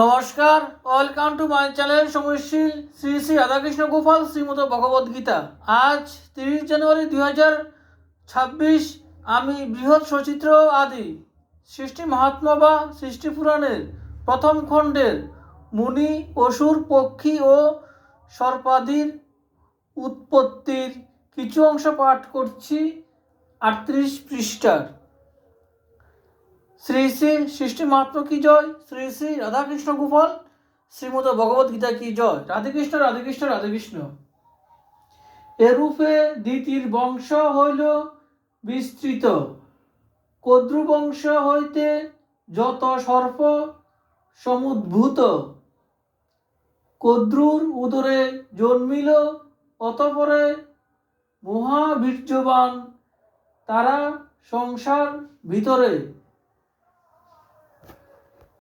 নমস্কার, welcome to my channel সময়শীল শ্রী শ্রী রাধাকৃষ্ণ গোপাল শ্রীমদ ভগবদ্গীতা। আজ 30 জানুয়ারি 2026। আমি বৃহৎ সচিত্র আদি সৃষ্টি মহাত্মা বা সৃষ্টি পুরাণের প্রথম খণ্ডের মুনি, অসুর, পক্ষী ও সর্পাদির উৎপত্তির কিছু অংশ পাঠ করছি 38 পৃষ্ঠার। শ্রী শ্রী সৃষ্টি মহাত্মা কি জয়, শ্রী শ্রী রাধাকৃষ্ণ গোপাল শ্রীমদ ভগবদ্গীতা কি জয়। রাধেকৃষ্ণ রাধেকৃষ্ণ রাধেকৃষ্ণ। এরূপে দ্বিতীয় বংশ হইল বিস্তৃত, কদ্রু বংশ হইতে যত সর্প সমুদ্ভূত, কদ্রুর উদরে জন্মিল অতঃপরে মহাবীর্যবান তারা সংসার ভিতরে,